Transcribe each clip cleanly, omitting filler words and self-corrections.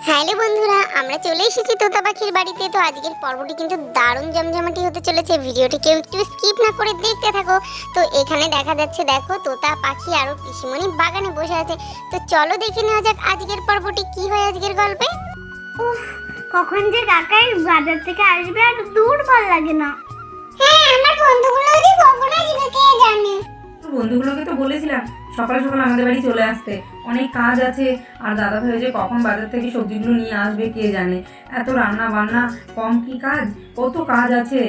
Hello বন্ধুরা, আমরা চলে এসেছি তোতা পাখির বাড়িতে। তো আজকের পর্বটি কিন্তু দারুণ জমজমাটি হতে চলেছে। ভিডিওটি কেউ একটু স্কিপ না করে দেখতে থাকো। তো এখানে দেখা যাচ্ছে, দেখো তোতা পাখি আর পিসিমণি বাগানে বসে আছে। তো চলো দেখে নেওয়া যাক আজকের পর্বটি কি হয় আজকের গল্পে। উফ, কখন যে কাকাই বাজার থেকে আসবে আর দূর ভালো লাগে না। হ্যাঁ, আমার বন্ধুগুলো যে কখন আসবে কে জানে। বন্ধুগুলোকে তো বলেছিলাম সকাল সকাল আমাদের বাড়ি চলে আসতে, অনেক কাজ আছে। আর দাদা ভাই যে কখন বাজার থেকে সবজিগুলো নিয়ে আসবে কে জানে। এত রান্না বান্না কম কি কাজ, কত কাজ আছে।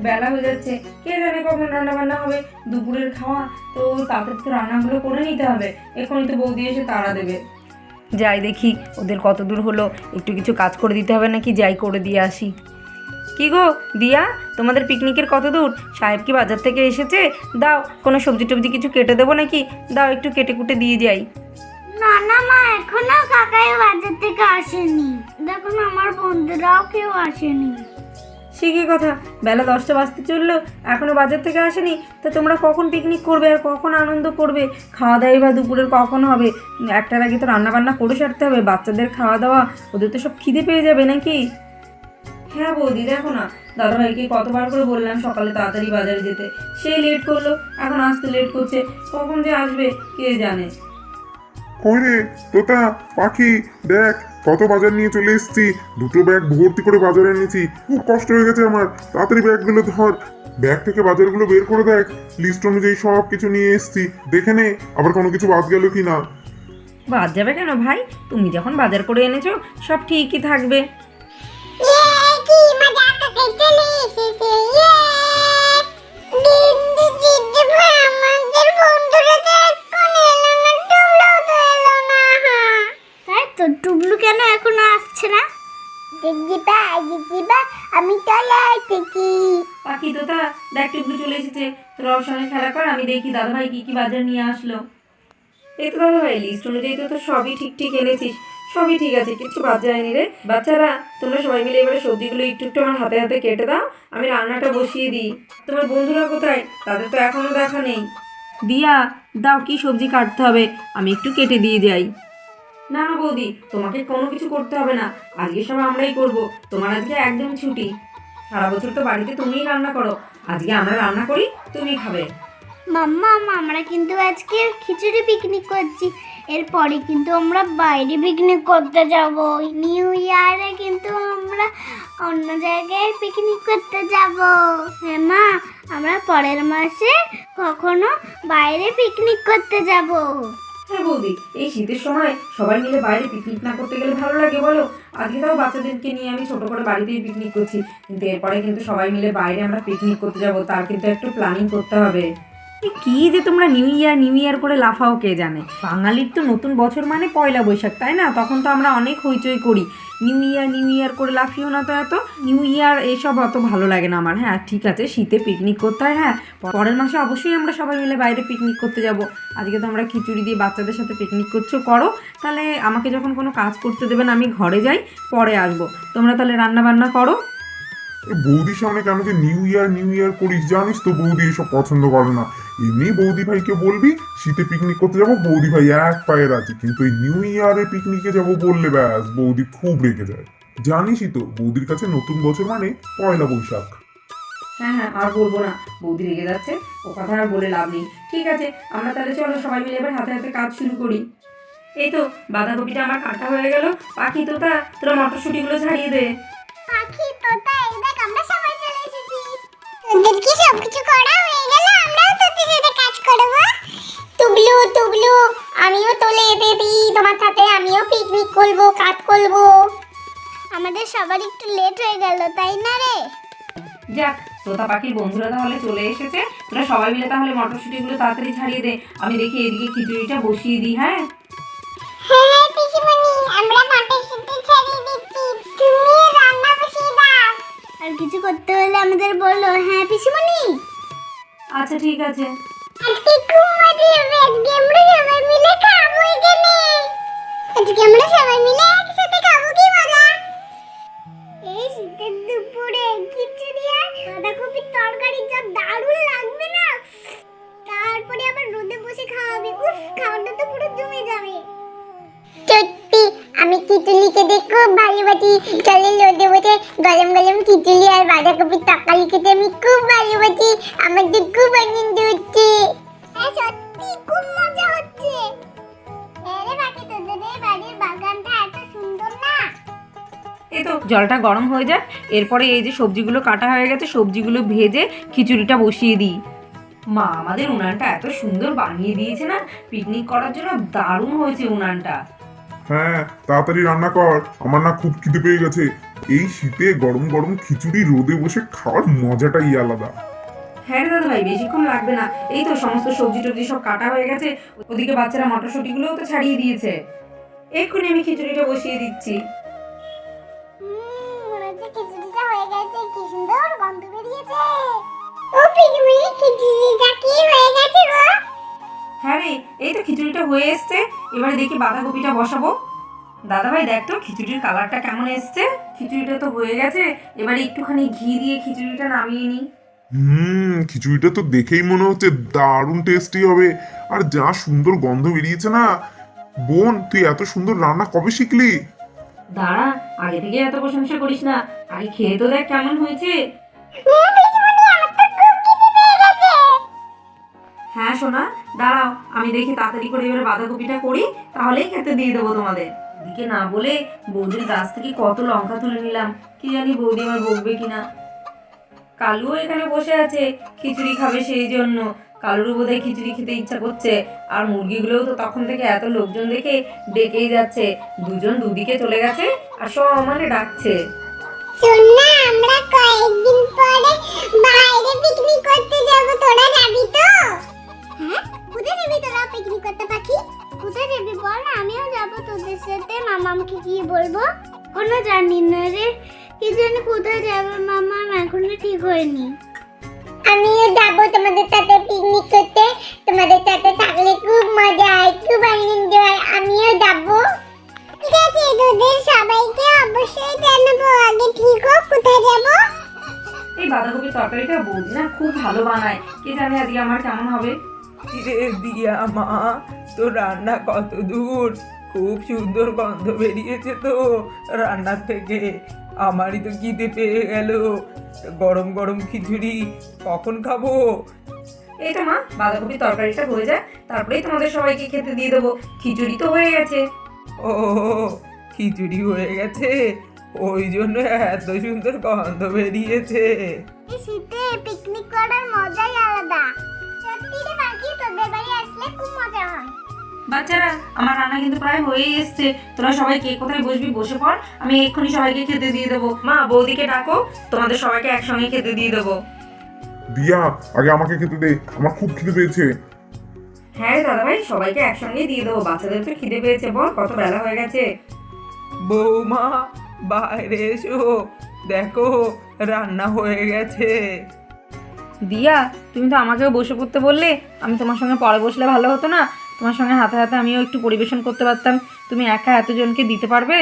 বেলা হয়ে যাচ্ছে, কে জানে কখন রান্না বান্না হবে, দুপুরের খাওয়া। তো তাদের তো রান্নাগুলো করে নিতে হবে। এখনই তো বৌদি এসে তাড়া দেবে। যাই দেখি ওদের কত দূর হলো, একটু কিছু কাজ করে দিতে হবে নাকি, যাই করে দিয়ে আসি। কি গো দিয়া, তোমাদের পিকনিকের কত দূর? সাহেব কি বাজার থেকে এসেছে? দাও, কোনো সবজি টবজি কিছু কেটে দেবো নাকি? দাও, একটু কেটে কুটে দিয়ে যাই। না না মা, এখনো কাকাই বাজার থেকে আসেনি। দেখুন আমার বন্ধুরাও কেউ আসেনি। সে কি কথা, বেলা 10টা বাজতে চললো, এখনো বাজার থেকে আসেনি। তা তোমরা কখন পিকনিক করবে আর কখন আনন্দ করবে? খাওয়া দাওয়া বা দুপুরের কখন হবে? একটার আগে তো রান্না বান্না করে সারতে হবে। বাচ্চাদের খাওয়া দাওয়া, ওদের তো সব খিদে পেয়ে যাবে নাকি। হ্যাঁ বৌদি, দেখো না, দাদাভাইকে কতবার করে বললাম সকালে তাড়াতাড়ি বাজারে যেতে, সে লেট করলো, এখন আসতে লেট করছে। কখন যে আসবে কে জানে। কই রে তোতা পাখি, দেখ কত বাজার নিয়ে চলে এসেছি। দুটো ব্যাগ ভর্তি করে বাজারে এনেছি, খুব কষ্ট হয়ে গেছে আমার। তাড়াতাড়ি ব্যাগগুলো ধর, ব্যাগ থেকে বাজারগুলো বের করে দেখ। লিস্ট অনুযায়ী সব কিছু নিয়ে এসেছি, দেখে নে আবার কোনো কিছু বাদ গেল কি না। বাদ যাবে কেন ভাই? তুমি যখন বাজার করে এনেছো সব ঠিকই থাকবে। কি মজা, কাকাই চলে এসেছে। আমাদের বন্ধুরা তো এখন এলো না, টুবলু তো এলো না। তাই তো, টুবলু কেন এখনো আসছে না? দিদিবা আমি চলে এসেছি। পাখি তোতা, দেখ টুকলু চলে এসেছে। তোরাও সঙ্গে খেলা কর, আমি দেখি দাদাভাই কি কি বাজার নিয়ে আসলো। এই তো দাদাভাই, লিস্ট অনুযায়ী তো সবই ঠিক ঠিক এনেছিস, সবই ঠিক আছে, কিছু বাদ যায়নি রে। বাচ্চারা, তোমরা সবাই মিলে এবারে সবজিগুলো একটু একটু আমার হাতে হাতে কেটে দাও, আমি রান্নাটা বসিয়ে দিই। তোমার বন্ধুরা কোথায়? তাদের তো এখনো দেখা নেই। দিয়া, দাও, কি সবজি কাটতে হবে আমি একটু কেটে দিয়ে যাই। না না বৌদি, তোমাকে কোনো কিছু করতে হবে না, আজকে সব আমরাই করব। তোমার আজকে একদম ছুটি। সারা বছর তো বাড়িতে তুমিই রান্না করো, আজকে আমরা রান্না করি, তুমি খাবে। মাম্মা, আমরা কিন্তু আজকে খিচুড়ি পিকনিক করছি। এরপরে কিন্তু আমরা বাইরে পিকনিক করতে যাব। নিউ ইয়ারে কিন্তু আমরা অন্য জায়গায় পিকনিক করতে যাব। হ্যাঁ মা, আমরা পরের মাসে কখনো বাইরে পিকনিক করতে যাব। হ্যাঁ বৌদি, এই শীতের সময় সবাই মিলে বাইরে পিকনিক না করতে গেলে ভালো লাগে বলো? আজকে তাও বাচ্চাদেরকে নিয়ে আমি ছোট করে বাড়িতেই পিকনিক করছি, কিন্তু এরপরে কিন্তু সবাই মিলে বাইরে আমরা পিকনিক করতে যাব, তার কিন্তু একটু প্ল্যানিং করতে হবে। কি যে তোমরা নিউ ইয়ার করে লাফাও কে জানে। বাঙালির তো নতুন বছর মানে পয়লা বৈশাখ, তাই না? তখন তো আমরা অনেক হইচই করি। নিউ ইয়ার করে লাফিও না তো এত। নিউ ইয়ার এসব অত ভালো লাগে না আমার। হ্যাঁ ঠিক আছে, শীতে পিকনিক করতে হয়, হ্যাঁ পরের মাসে অবশ্যই আমরা সবাই মিলে বাইরে পিকনিক করতে যাব। আজকে তো আমরা খিচুড়ি দিয়ে বাচ্চাদের সাথে পিকনিক করো, তাহলে আমাকে যখন কোনো কাজ করতে দেবেন আমি ঘরে যাই, পরে আসবো। তোমরা তাহলে রান্না বান্না করো। বৌদির সামনে কেন যে নিউ ইয়ার করিস? জানিস তো বৌদি এসব পছন্দ করে না। এমনি বৌদি ভাইকে বলবি শীতে পিকনিক করতে যাবো, বৌদি ভাই এক পায়ে রাজি। কিন্তু এই নিউ ইয়ারে পিকনিকে যাবো বললে ব্যাস বৌদি খুব রেগে যায়। জানিসই তো বৌদির কাছে নতুন বছর মানে পয়লা বৈশাখ। হ্যাঁ, আর বলবো না, বৌদি রেগে যাচ্ছে, ও কথা আর বলে লাভ নেই। ঠিক আছে, আমরা তাহলে চলো সবাই মিলে এবার হাতে হাতে কাজ শুরু করি। এই তো বাঁধাকপিটা আমার কাটা হয়ে গেল। পাখি তোতা, তোরা মটরশুঁটিগুলো ছাড়িয়ে দে। পাখি তোতা, এই দেখ আমরা সবাই চলে এসেছি। তোদের কি সব কিছু করা হয়ে গেল? আমরাও তোদের সাথে কাজ করব। টুবলু আমিও তোলে দিদি তোমার সাথে, আমিও পিকনিক করব, কাজ করব। আমাদের সবার একটু লেট হয়ে গেল, তাই না রে? যাক, তোতা পাখির বন্ধুরা তাহলে চলে এসেছে। তোরা সবাই মিলে তাহলে মটরশুঁটিগুলো তাড়াতাড়ি ছাড়িয়ে দে, আমি দেখি এদিকে খিচুড়িটা বসিয়ে দিই। হ্যাঁ হ্যাঁ পিসিমণি, আমরা মটরশুঁটি ছাড়িয়ে দিচ্ছি, তুমি রান্না বসিয়ে দাও। আর কিছু করতে হলে আমাদের বলো, হ্যাঁ পিসিমণি? আচ্ছা ঠিক আছে। আজকে খুব মজা হবে, আজকে আমরা সবাই মিলে খাবো এখানে। আজকে আমরা সবাই মিলে একসাথে খাবো, কি মজা। এই শীতের দুপুরে খিচুড়ি আর বাঁধাকপির তরকারি যা দারুণ লাগবে না। তারপরে আবার রোদে বসে খাওয়াবে, উফ, খাওয়াটা তো পুরো জমে যাবে। সত্যি, আমি খিচুড়িকে খুব ভালোবাসি। চলে রোদে বসে গরম গরম খিচুড়ি আর বাঁধাকপির তরকারি খেতে আমি খুব ভালোবাসি। আমার তো খুব আনন্দ হচ্ছে। সত্যি খুব মজা হচ্ছে। আরে বাকি তোদের এই বাড়ির বাগানটা এত সুন্দর না? এই তো জলটা গরম হয়ে যায়, এরপরে এই যে সবজিগুলো কাটা হয়ে গেছে, সবজিগুলো ভেজে খিচুড়িটা বসিয়ে দিই। মা আমাদের উনানটা এত সুন্দর বানিয়ে দিয়েছে না, পিকনিক করার জন্য দারুণ হয়েছে উনানটা। হ্যাঁ, তাড়াতাড়ি রান্না কর, আমার না খুব খিদে পেয়ে গেছে। এই শীতে গরম গরম খিচুড়ি রোদে বসে খাওয়ার মজাটাই আলাদা। হ্যাঁ রে দাদা ভাই, বেশিক্ষণ লাগবে না। এই তো সমস্ত সবজি টবজি সব কাটা হয়ে গেছে, ওদিকে বাচ্চারা মটরশুঁটিগুলোও তো ছাড়িয়ে দিয়েছে। এক্ষুনি আমি খিচুড়িটা বসিয়ে দিচ্ছি। মনে হচ্ছে খিচুড়িটা হয়ে গেছে, কি সুন্দর গন্ধ বেরিয়েছে। ও পিসমণি, খিচুড়িটা কি হয়ে গেছে গো? হ্যাঁ রে, এই তো খিচুড়িটা হয়ে এসছে, এবারে দেখি বাঁধাকপিটা বসাবো। দাদা ভাই দেখ তো খিচুড়ির কালারটা কেমন এসছে। খিচুড়িটা তো হয়ে গেছে, এবারে একটুখানি ঘি দিয়ে খিচুড়িটা নামিয়ে নিই। খিচুড়িটা তো দেখেই মনে হচ্ছে দারুণ টেস্টি হবে। আর যা সুন্দর গন্ধ বেরিয়েছে না। বোন, তুই এত সুন্দর রান্না কবে শিখলি? দাঁড়া, আগে থেকে এত প্রশংসা করিস না, আগে খেয়ে তো দেখ কেমন হয়েছে। হ্যাঁ সোনা, দাঁড়াও আমি দেখি তাড়াতাড়ি করে এবারে বাঁধাকপিটা করি, তাহলেই খেতে দিয়ে দেবো তোমাদের। এদিকে না বলে বৌদির গাছ থেকে কত লঙ্কা তুলে নিলাম, কি জানি বৌদি আমার বকবে কিনা। কালুও এখানে বসে আছে, খিচুড়ি খাবে সেই জন্য। কালুরও বোধহয় খিচুড়ি খেতে ইচ্ছা করছে। আর মুরগিগুলোও তো তখন থেকে এত লোকজন দেখে ডেকেই যাচ্ছে, দুজন দুদিকে চলে গেছে আর সব মানে ডাকছে। শোন না, আমরা কয়েকদিন পরে বাইরে পিকনিক করতে যাব, তোরা যাবি তো? হ্যাঁ, কোথায় যাবি তোরা পিকনিক করতে পাখি? কোথায় যাবি বল, আমিও যাব তোদের সাথে। মামামকে কি বলবো? কোনো জানি না রে, কি জানি কোথায় যাবে মামা, এখনো ঠিক হয়নি। আমিও যাবো তোমাদের সাথে পিকনিক করতে। তোমাদের সাথে থাকলে খুব মজা হয়, খুব আনন্দ হয়। আমিও যাবো। ঠিক আছে, তোদের সবাইকে অবশ্যই জানাবো। আগে ঠিক হোক কোথায় যাবো। এই বাঁধাকপির তরকারিটা বৌদি না খুব ভালো বানায়, কে জানে আজকে আমার কেমন হবে। কিরে দিয়া মা, তোর রান্না কত দূর? খুব সুন্দর গন্ধ বেরিয়েছে তো রান্নার থেকে। আমারই তো খিদে পেয়ে গেল। গরম গরম খিচুড়ি কখন খাবো? এই তো মা, বাঁধাকপির তরকারিটা হয়ে যায়, তারপরেই তোমাদের সবাইকে খেতে দিয়ে দেবো। খিচুড়ি তো হয়ে গেছে। ও, খিচুড়ি হয়ে গেছে, ওই জন্য এত সুন্দর গন্ধ বেরিয়েছে। এই শীতে পিকনিক করার মজাই আলাদা। সত্যি রে বাকি, তোদের বাড়ি আসলে খুব মজা হয়। বাচ্চারা, আমার রান্না কিন্তু প্রায় হয়েই এসছে, তোরা সবাই কে কোথায় বসবি বসে পড়, আমি এক্ষুনি সবাইকে খেতে দিয়ে দেবো। মা বৌদিকে ডাকো, তোমাদের সবাইকে একসঙ্গে খেতে দিয়ে দেবো। দিয়া, আগে আমাকে খেতে দে, আমার খুব খিদে পেয়েছে। হ্যাঁ দাদা ভাই, সবাইকে একসঙ্গেই দিয়ে দেবো, বাচ্চাদের তো খিদে পেয়েছে, বল কত বেলা হয়ে গেছে। বৌমা, বাইরে এসো, দেখো রান্না হয়ে গেছে। দিয়া, তুমি তো আমাকেও বসে পড়তে বললে, আমি তোমার সঙ্গে পরে বসলে ভালো হতো না? তোমার সঙ্গে হাতে হাতে আমিও একটু পরিবেশন করতে পারতাম। তুমি একা এতজনকে দিতে পারবে?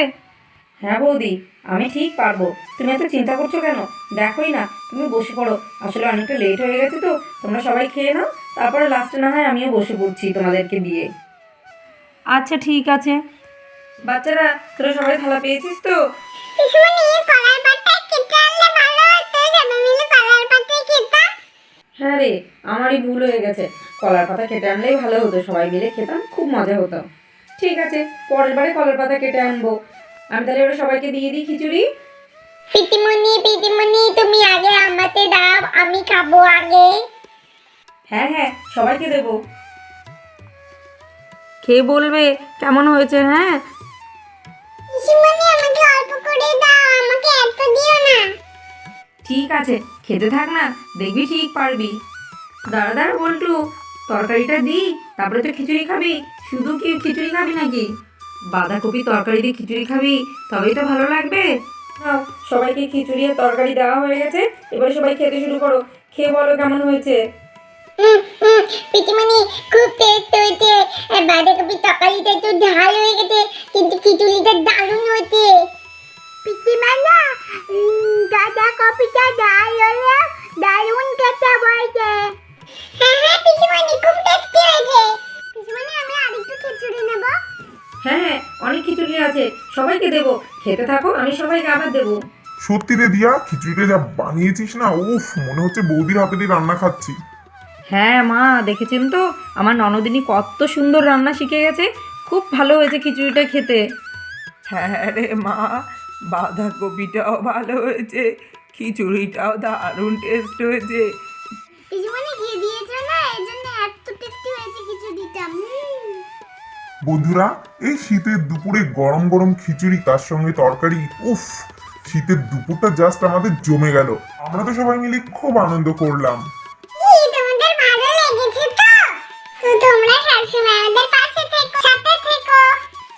হ্যাঁ বৌদি, আমি ঠিক পারবো। তুমি এত চিন্তা করছো কেন? দেখোই না, তুমি বসে পড়ো। আসলে অনেকটা লেট হয়ে গেছে তো, তোমরা সবাই খেয়ে নাও, তারপরে লাস্টে না হয় আমিও বসে পড়ছি তোমাদেরকে দিয়ে। আচ্ছা ঠিক আছে। বাচ্চারা, তোরা সবাই থালা পেয়েছিস তো? পিসমণি, কলার পাতা কেটে আনলে ভালো হতো, সবাই মিলে কলার পাতায় খেতাম। হ্যাঁ রে, আমারই ভুল হয়ে গেছে, কলার পাতা কেটে আনলেই ভালো হতো, সবাই মিলে খেতাম, খুব মজা হতো। ঠিক আছে, পরের বারে কলার পাতা কেটে আনবো। আমি তাহলে ওরা সবাইকে দিয়ে দিই খিচুড়ি। পিতিমণি, তুমি আগে আমাকে দাও, আমি খাবো আগে। হ্যাঁ হ্যাঁ, সবাইকে দেবো। খেয়ে বলবে কেমন হয়েছে। হ্যাঁ পিসমণি, আমাকে অল্প করে দাও, আমাকে এত দিও না। ঠিক আছে, খেতে থাক না, দেখবি ঠিক পারবি। দাঁড়া দাঁড়া বল্টু, তরকারিটা দিই, তারপরে তো খিচুড়ি খাবি। শুধু কি খিচুড়ি খাবি নাকি? বাঁধাকপি তরকারি দিয়ে খিচুড়ি খাবি, তবেই তো ভালো লাগবে। নাও, সবাইকে খিচুড়ি আর তরকারি দেওয়া হয়ে গেছে, এবারে সবাই খেতে শুরু করো। খেয়ে বলো কেমন হয়েছে। পিতিমণি, খুব টেস্ট হয়েছে। বাঁধাকপির তরকারিটা একটু ঝাল হয়ে গেছে, কিন্তু খিচুড়িটা দারুণ হয়েছে। পিসিমানা, দাদা কপিটা ডাল হলো দারুণ খেতে বলছে। হ্যাঁ পিসিমণি, খুব টেস্টি হয়েছে। পিসিমণি, আমি আরেকটু খিচুড়ি নেব। হ্যাঁ হ্যাঁ, অনেক খিচুড়ি আছে, সবাইকে দেবো। খেতে থাকো, আমি সবাইকে আবার দেবো। সত্যি রে দিয়া, খিচুড়িটা যা বানিয়েছিস না, উফ, মনে হচ্ছে বৌদির হাতে দিয়ে রান্না খাচ্ছি। হ্যাঁ মা, দেখেছেন তো আমার ননদিনী কত সুন্দর রান্না শিখে গেছে। খুব ভালো হয়েছে খিচুড়িটা খেতে। হ্যাঁ রে মা, বাঁধাকপিটাও ভালো হয়েছে, খিচুড়িটাও দারুণ টেস্ট হয়েছে। পিসিমণি ঘি দিয়েছে না, এই জন্য এত টেস্টি হয়েছে খিচুড়িটা। বন্ধুরা, এই শীতের দুপুরে গরম গরম খিচুড়ি তার সঙ্গে তরকারি, উফ, শীতের দুপুরটা জাস্ট আমাদের জমে গেল। আমরা তো সবাই মিলে খুব আনন্দ করলাম। তোমাদের ভালো লেগেছে তো? তোমরা সবসময় আমাদের পাশে থেকো, সাথে থেকো।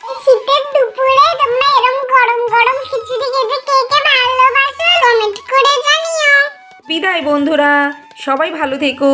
এই শীতের দুপুরে তোমরা এরকম গরম গরম খিচুড়ি খেতে কে কে ভালোবাসো কমেন্ট করে জানিও। বিদায় বন্ধুরা, সবাই ভালো থেকো।